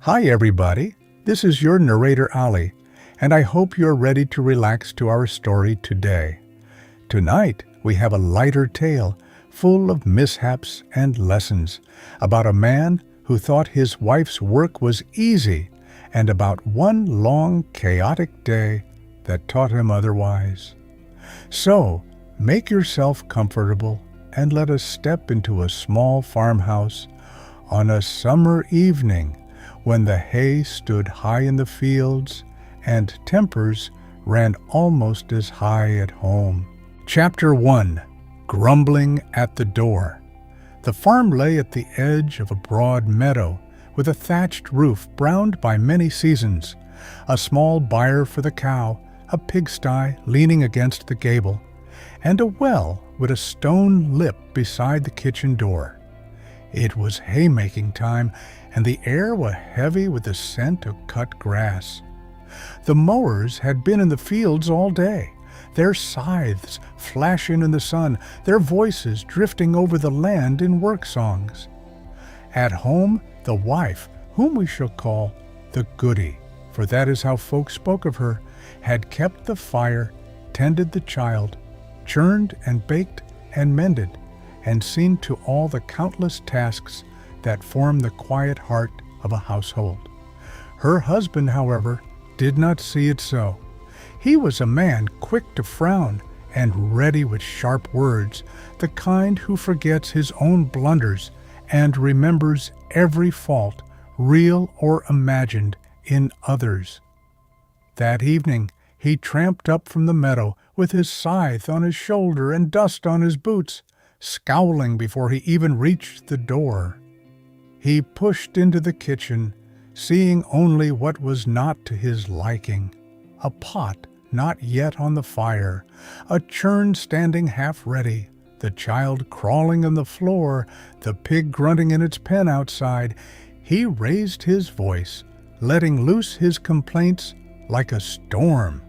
Hi everybody, this is your narrator Ali, and I hope you're ready to relax to our story today. Tonight we have a lighter tale full of mishaps and lessons about a man who thought his wife's work was easy and about one long chaotic day that taught him otherwise. So, make yourself comfortable and let us step into a small farmhouse on a summer evening when the hay stood high in the fields and tempers ran almost as high at home. Chapter 1. Grumbling at the Door. The farm lay at the edge of a broad meadow with a thatched roof browned by many seasons, a small byre for the cow, a pigsty leaning against the gable, and a well with a stone lip beside the kitchen door. It was haymaking time, and the air was heavy with the scent of cut grass. The mowers had been in the fields all day, their scythes flashing in the sun, their voices drifting over the land in work songs. At home, the wife, whom we shall call the goody, for that is how folks spoke of her, had kept the fire, tended the child, churned and baked and mended, and seen to all the countless tasks that form the quiet heart of a household. Her husband, however, did not see it so. He was a man quick to frown and ready with sharp words, the kind who forgets his own blunders and remembers every fault, real or imagined, in others. That evening he tramped up from the meadow with his scythe on his shoulder and dust on his boots, scowling before he even reached the door. He pushed into the kitchen, seeing only what was not to his liking: a pot not yet on the fire, a churn standing half ready, the child crawling on the floor, the pig grunting in its pen outside. He raised his voice, letting loose his complaints like a storm.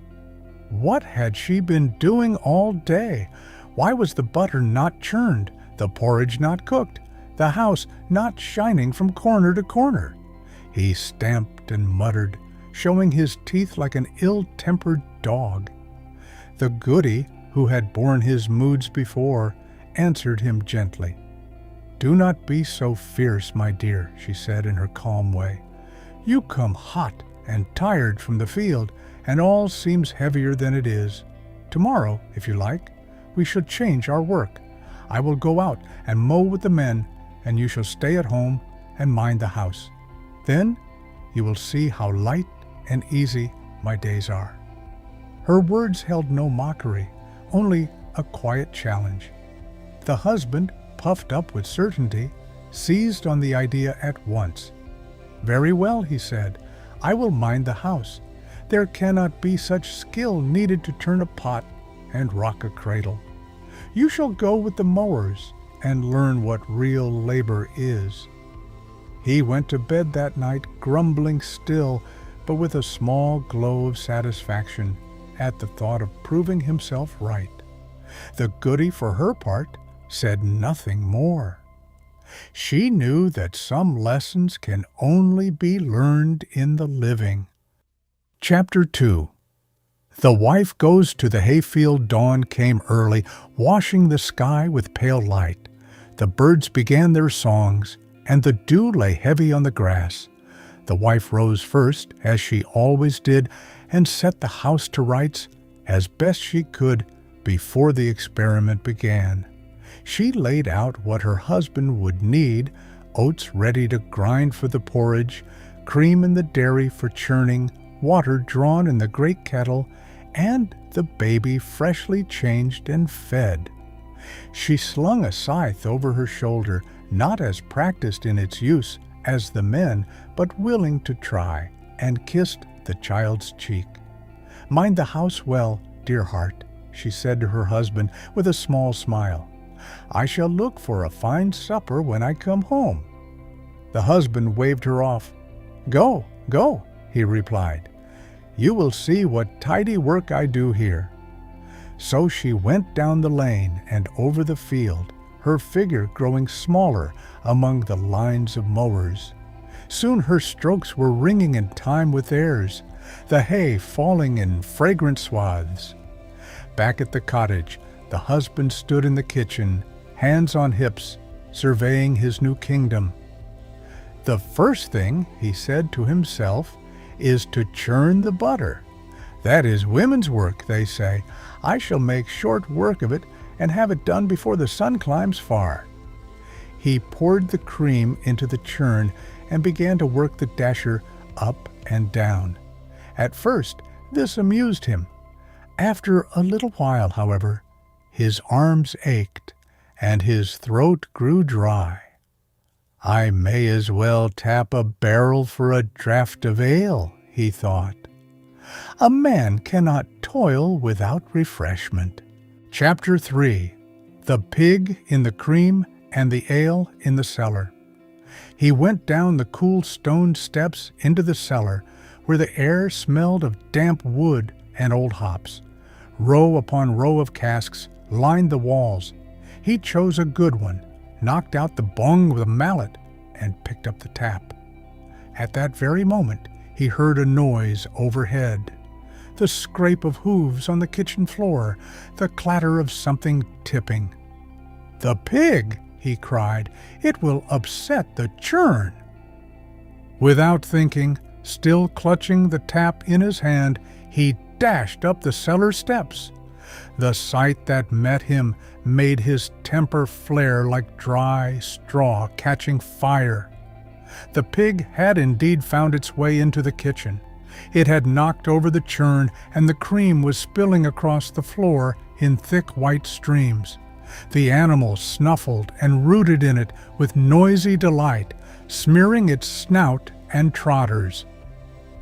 What had she been doing all day? Why was the butter not churned, the porridge not cooked, the house not shining from corner to corner? He stamped and muttered, showing his teeth like an ill-tempered dog. The goody, who had borne his moods before, answered him gently. "Do not be so fierce, my dear," she said in her calm way. "You come hot and tired from the field, and all seems heavier than it is. Tomorrow, if you like, we shall change our work. I will go out and mow with the men, and you shall stay at home and mind the house. Then you will see how light and easy my days are." Her words held no mockery, only a quiet challenge. The husband, puffed up with certainty, seized on the idea at once. "Very well," he said, "I will mind the house. There cannot be such skill needed to turn a pot and rock a cradle. You shall go with the mowers and learn what real labor is." He went to bed that night grumbling still, but with a small glow of satisfaction at the thought of proving himself right. The goody, for her part, said nothing more. She knew that some lessons can only be learned in the living. Chapter 2. The wife goes to the hayfield. Dawn came early, washing the sky with pale light. The birds began their songs, and the dew lay heavy on the grass. The wife rose first, as she always did, and set the house to rights as best she could before the experiment began. She laid out what her husband would need: oats ready to grind for the porridge, cream in the dairy for churning, water drawn in the great kettle, and the baby freshly changed and fed. She slung a scythe over her shoulder, not as practiced in its use as the men, but willing to try, and kissed the child's cheek. "Mind the house well, dear heart," she said to her husband with a small smile. "I shall look for a fine supper when I come home." The husband waved her off. "Go, go," he replied. "You will see what tidy work I do here." So she went down the lane and over the field, her figure growing smaller among the lines of mowers. Soon her strokes were ringing in time with theirs, the hay falling in fragrant swaths. Back at the cottage, the husband stood in the kitchen, hands on hips, surveying his new kingdom. "The first thing," he said to himself, "is to churn the butter. That is women's work, they say. I shall make short work of it and have it done before the sun climbs far." He poured the cream into the churn and began to work the dasher up and down. At first, this amused him. After a little while, however, his arms ached and his throat grew dry. "I may as well tap a barrel for a draught of ale," he thought. A man cannot toil without refreshment. Chapter 3. The Pig in the Cream and the Ale in the Cellar. He went down the cool stone steps into the cellar, where the air smelled of damp wood and old hops. Row upon row of casks lined the walls. He chose a good one, knocked out the bung with a mallet, and picked up the tap. At that very moment, he heard a noise overhead. The scrape of hooves on the kitchen floor, the clatter of something tipping. "The pig!" he cried. "It will upset the churn." Without thinking, still clutching the tap in his hand, he dashed up the cellar steps. The sight that met him made his temper flare like dry straw catching fire. The pig had indeed found its way into the kitchen. It had knocked over the churn, and the cream was spilling across the floor in thick white streams. The animal snuffled and rooted in it with noisy delight, smearing its snout and trotters.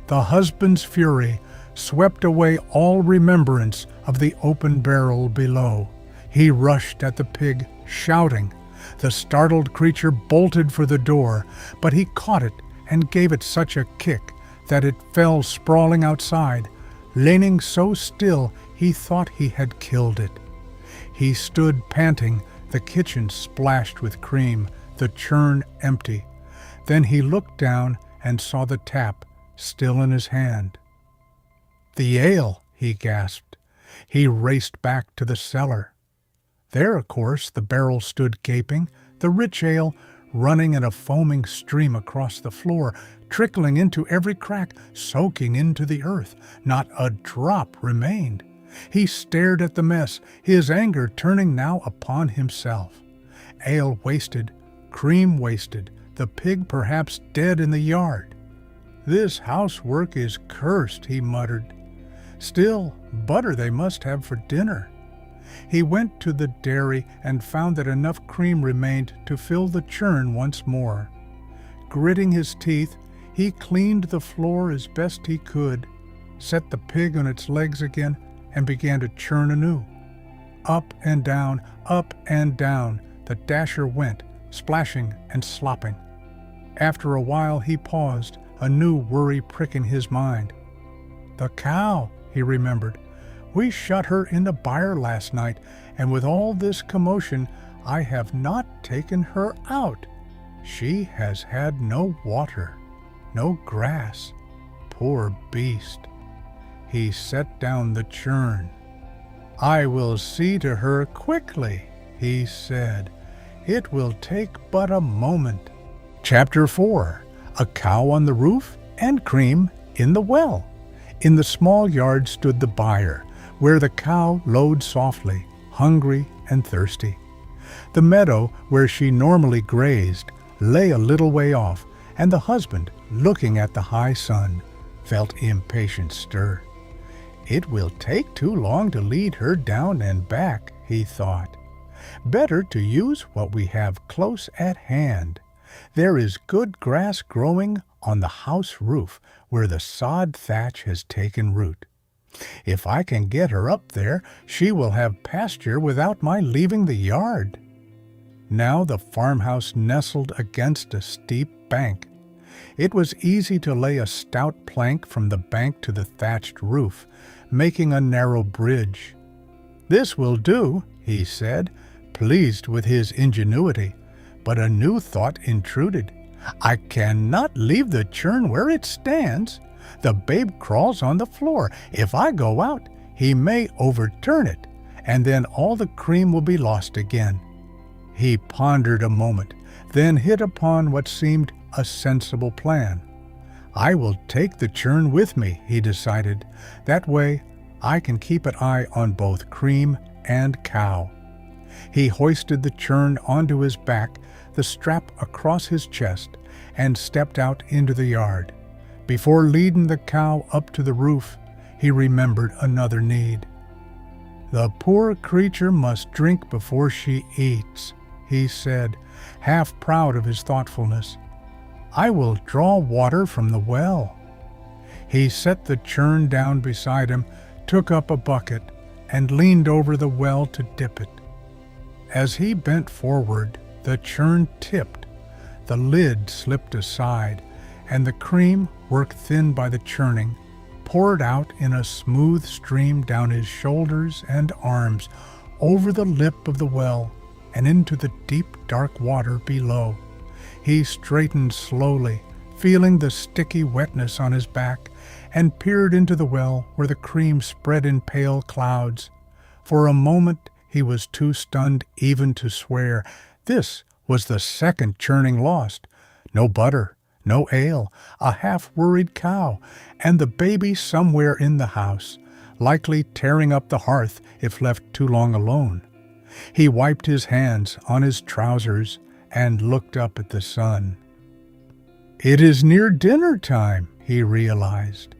The husband's fury swept away all remembrance of the open barrel below. He rushed at the pig, shouting. The startled creature bolted for the door, but he caught it and gave it such a kick that it fell sprawling outside, leaning so still he thought he had killed it. He stood panting, the kitchen splashed with cream, the churn empty. Then he looked down and saw the tap still in his hand. "The ale," he gasped. He raced back to the cellar. There, of course, the barrel stood gaping, the rich ale running in a foaming stream across the floor, trickling into every crack, soaking into the earth. Not a drop remained. He stared at the mess, his anger turning now upon himself. Ale wasted, cream wasted, the pig perhaps dead in the yard. "This housework is cursed," he muttered. Still, butter they must have for dinner. He went to the dairy and found that enough cream remained to fill the churn once more. Gritting his teeth, he cleaned the floor as best he could, set the pig on its legs again, and began to churn anew. Up and down, the dasher went, splashing and slopping. After a while he paused, a new worry pricking his mind. "The cow," he remembered. "We shut her in the byre last night, and with all this commotion I have not taken her out. She has had no water, no grass. Poor beast." He set down the churn. "I will see to her quickly," he said. "It will take but a moment." Chapter 4. A cow on the roof and cream in the well. In the small yard stood the byre, where the cow lowed softly, hungry and thirsty. The meadow where she normally grazed lay a little way off, and the husband, looking at the high sun, felt impatience stir. "It will take too long to lead her down and back," he thought. "Better to use what we have close at hand. There is good grass growing on the house roof where the sod thatch has taken root. If I can get her up there, she will have pasture without my leaving the yard." Now the farmhouse nestled against a steep bank. It was easy to lay a stout plank from the bank to the thatched roof, making a narrow bridge. "This will do," he said, pleased with his ingenuity. But a new thought intruded. I cannot leave the churn where it stands. The babe crawls on the floor. If I go out, he may overturn it, and then all the cream will be lost again. He pondered a moment, then hit upon what seemed a sensible plan. I will take the churn with me, he decided. That way, I can keep an eye on both cream and cow. He hoisted the churn onto his back, the strap across his chest, and stepped out into the yard. Before leading the cow up to the roof, he remembered another need. The poor creature must drink before she eats, he said, half proud of his thoughtfulness. I will draw water from the well. He set the churn down beside him, took up a bucket, and leaned over the well to dip it. As he bent forward, the churn tipped. The lid slipped aside, and the cream, worked thin by the churning, poured out in a smooth stream down his shoulders and arms, over the lip of the well, and into the deep dark water below. He straightened slowly, feeling the sticky wetness on his back, and peered into the well where the cream spread in pale clouds. For a moment he was too stunned even to swear. This was the second churning lost. No butter, no ale, a half-worried cow, and the baby somewhere in the house, likely tearing up the hearth if left too long alone. He wiped his hands on his trousers and looked up at the sun. It is near dinner time, he realized.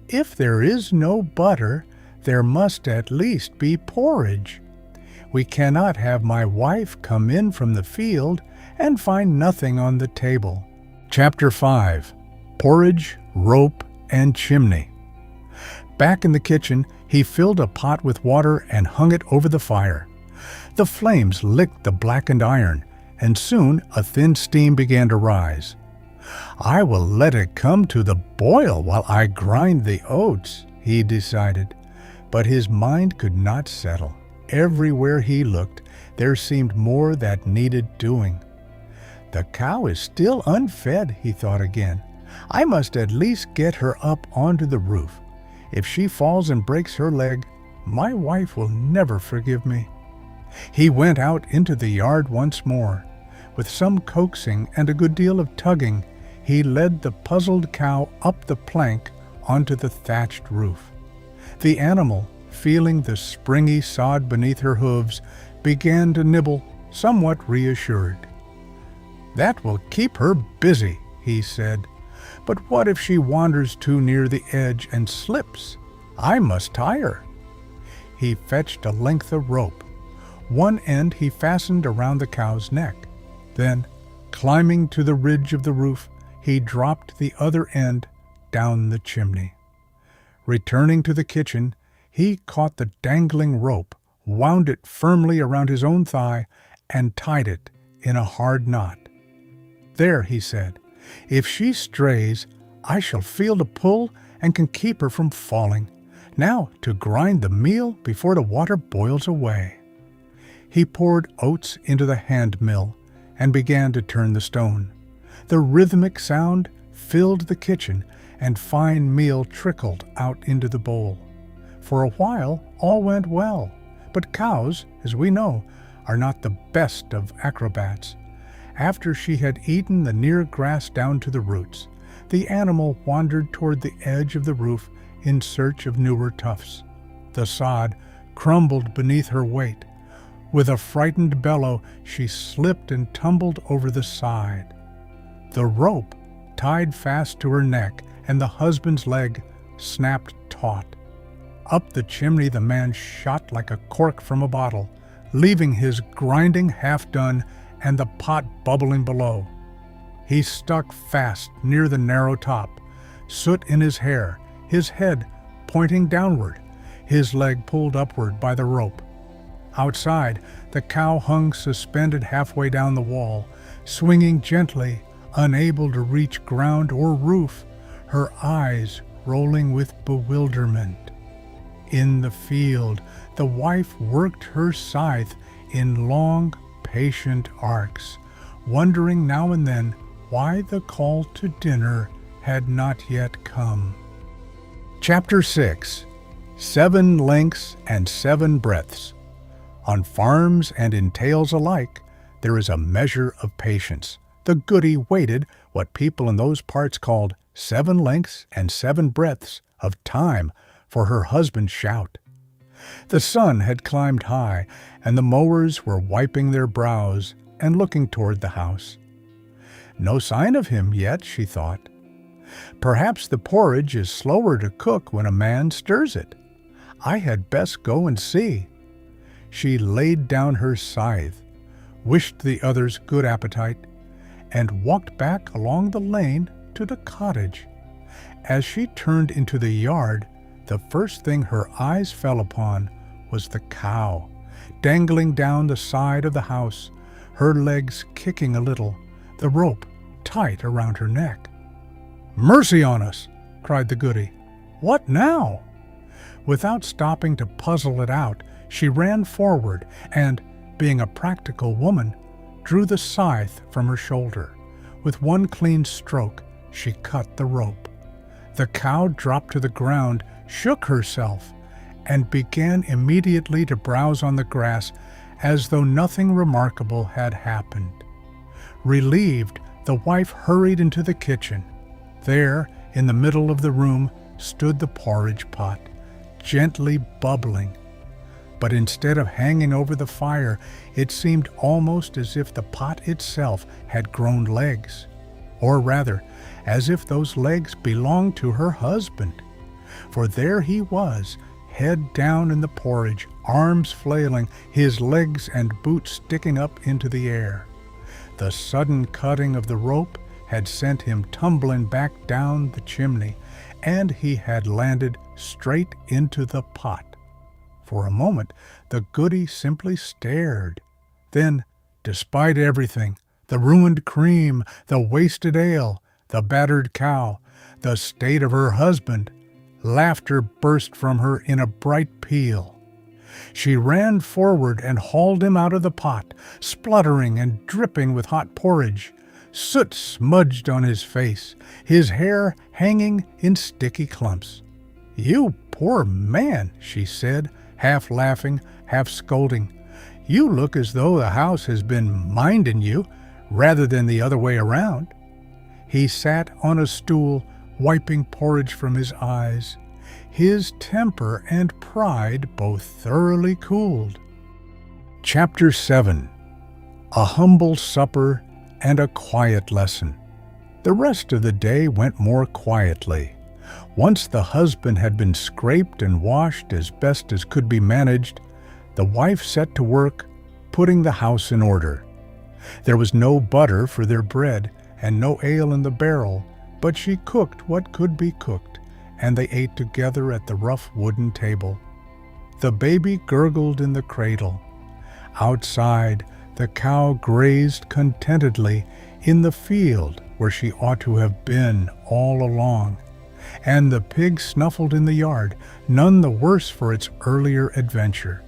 If there is no butter, there must at least be porridge. We cannot have my wife come in from the field and find nothing on the table. Chapter 5. Porridge, Rope, and Chimney. Back in the kitchen, he filled a pot with water and hung it over the fire. The flames licked the blackened iron, and soon a thin steam began to rise. I will let it come to the boil while I grind the oats, he decided. But his mind could not settle. Everywhere he looked, there seemed more that needed doing. The cow is still unfed, he thought again. I must at least get her up onto the roof. If she falls and breaks her leg, my wife will never forgive me. He went out into the yard once more. With some coaxing and a good deal of tugging, he led the puzzled cow up the plank onto the thatched roof. The animal, feeling the springy sod beneath her hooves, began to nibble, somewhat reassured. That will keep her busy, he said. But what if she wanders too near the edge and slips? I must tie her. He fetched a length of rope. One end he fastened around the cow's neck. Then, climbing to the ridge of the roof, he dropped the other end down the chimney. Returning to the kitchen, he caught the dangling rope, wound it firmly around his own thigh, and tied it in a hard knot. There, he said, if she strays, I shall feel the pull and can keep her from falling. Now to grind the meal before the water boils away. He poured oats into the hand mill and began to turn the stone. The rhythmic sound filled the kitchen, and fine meal trickled out into the bowl. For a while, all went well, but cows, as we know, are not the best of acrobats. After she had eaten the near grass down to the roots, the animal wandered toward the edge of the roof in search of newer tufts. The sod crumbled beneath her weight. With a frightened bellow, she slipped and tumbled over the side. The rope, tied fast to her neck, and the husband's leg snapped taut. Up the chimney the man shot like a cork from a bottle, leaving his grinding half done and the pot bubbling below. He stuck fast near the narrow top, soot in his hair, his head pointing downward, his leg pulled upward by the rope. Outside, the cow hung suspended halfway down the wall, swinging gently, unable to reach ground or roof, her eyes rolling with bewilderment. In the field, the wife worked her scythe in long, patient arcs, wondering now and then why the call to dinner had not yet come. Chapter 6. 7 Lengths and 7 Breadths. On farms and in tales alike, there is a measure of patience. The goody waited what people in those parts called 7 lengths and 7 breadths of time for her husband's shout. The sun had climbed high, and the mowers were wiping their brows and looking toward the house. No sign of him yet, she thought. Perhaps the porridge is slower to cook when a man stirs it. I had best go and see. She laid down her scythe, wished the others good appetite, and walked back along the lane to the cottage. As she turned into the yard, the first thing her eyes fell upon was the cow, dangling down the side of the house, her legs kicking a little, the rope tight around her neck. "Mercy on us!" cried the goody. "What now?" Without stopping to puzzle it out, she ran forward and, being a practical woman, drew the scythe from her shoulder. With one clean stroke, she cut the rope. The cow dropped to the ground, shook herself, and began immediately to browse on the grass as though nothing remarkable had happened. Relieved, the wife hurried into the kitchen. There, in the middle of the room, stood the porridge pot, gently bubbling. But instead of hanging over the fire, it seemed almost as if the pot itself had grown legs, or rather, as if those legs belonged to her husband. For there he was, head down in the porridge, arms flailing, his legs and boots sticking up into the air. The sudden cutting of the rope had sent him tumbling back down the chimney, and he had landed straight into the pot. For a moment, the goody simply stared. Then, despite everything, the ruined cream, the wasted ale, the battered cow, the state of her husband, laughter burst from her in a bright peal. She ran forward and hauled him out of the pot, spluttering and dripping with hot porridge, soot smudged on his face, his hair hanging in sticky clumps. "You poor man," she said, half laughing, half scolding. "You look as though the house has been minding you, rather than the other way around." He sat on a stool, wiping porridge from his eyes. His temper and pride both thoroughly cooled. Chapter 7. A Humble Supper and a Quiet Lesson. The rest of the day went more quietly. Once the husband had been scraped and washed as best as could be managed, the wife set to work putting the house in order. There was no butter for their bread and no ale in the barrel, but she cooked what could be cooked, and they ate together at the rough wooden table. The baby gurgled in the cradle. Outside, the cow grazed contentedly in the field where she ought to have been all along, and the pig snuffled in the yard, none the worse for its earlier adventure.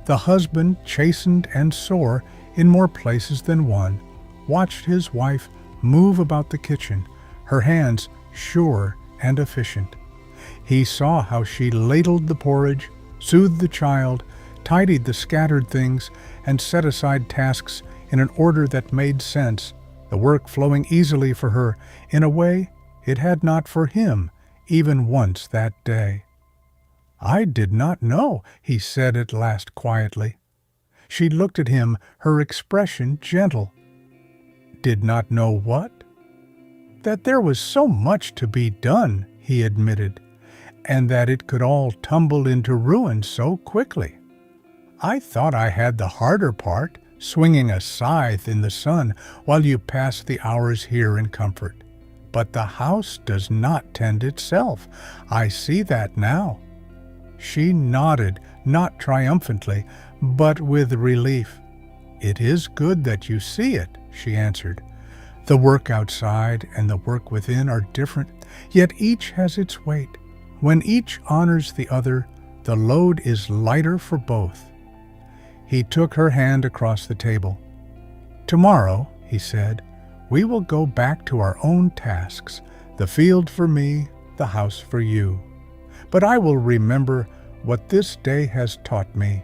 The husband, chastened and sore in more places than one, watched his wife move about the kitchen, her hands sure and efficient. He saw how she ladled the porridge, soothed the child, tidied the scattered things, and set aside tasks in an order that made sense, the work flowing easily for her in a way it had not for him even once that day. "I did not know," he said at last quietly. She looked at him, her expression gentle. "Did not know what?" "That there was so much to be done," he admitted, "and that it could all tumble into ruin so quickly. I thought I had the harder part, swinging a scythe in the sun while you passed the hours here in comfort. But the house does not tend itself. I see that now." She nodded, not triumphantly, but with relief. "It is good that you see it," she answered. "The work outside and the work within are different, yet each has its weight. When each honors the other, the load is lighter for both." He took her hand across the table. "Tomorrow," he said, we will go back to our own tasks, the field for me, the house for you. But I will remember what this day has taught me,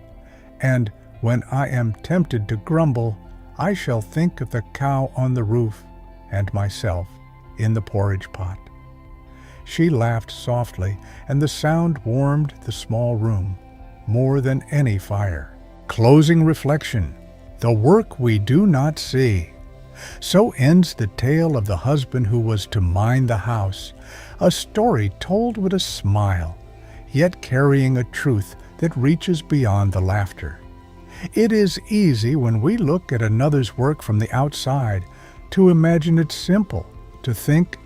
and when I am tempted to grumble, I shall think of the cow on the roof and myself in the porridge pot." She laughed softly, and the sound warmed the small room more than any fire. Closing reflection: the work we do not see. So ends the tale of the husband who was to mind the house, a story told with a smile, yet carrying a truth that reaches beyond the laughter. It is easy when we look at another's work from the outside to imagine it simple, to think,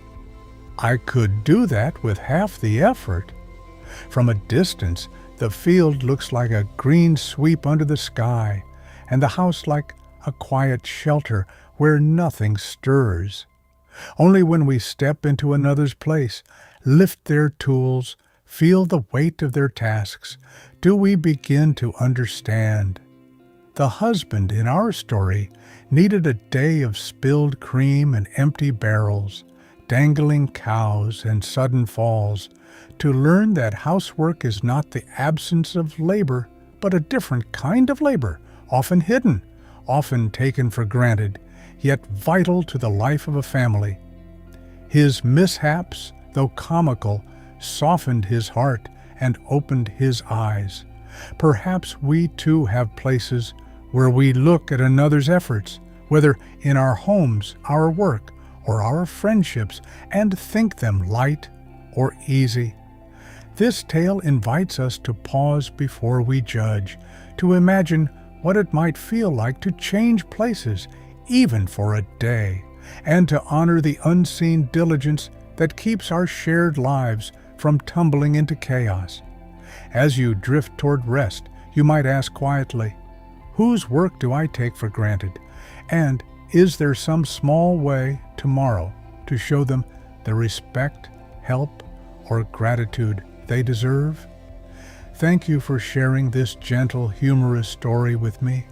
"I could do that with half the effort." From a distance, the field looks like a green sweep under the sky, and the house like a quiet shelter where nothing stirs. Only when we step into another's place, lift their tools, feel the weight of their tasks, do we begin to understand. The husband in our story needed a day of spilled cream and empty barrels, dangling cows and sudden falls, to learn that housework is not the absence of labor, but a different kind of labor, often hidden, often taken for granted, yet vital to the life of a family. His mishaps, though comical, softened his heart and opened his eyes. Perhaps we too have places where we look at another's efforts, whether in our homes, our work, or our friendships, and think them light or easy. This tale invites us to pause before we judge, to imagine what it might feel like to change places, even for a day, and to honor the unseen diligence that keeps our shared lives from tumbling into chaos. As you drift toward rest, you might ask quietly, whose work do I take for granted? And is there some small way tomorrow to show them the respect, help, or gratitude they deserve? Thank you for sharing this gentle, humorous story with me.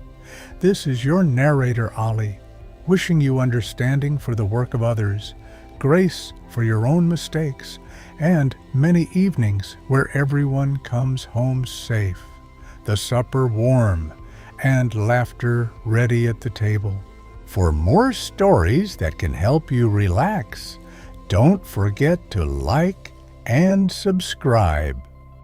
This is your narrator, Ali, wishing you understanding for the work of others, grace for your own mistakes, and many evenings where everyone comes home safe, the supper warm, and laughter ready at the table. For more stories that can help you relax, don't forget to like and subscribe.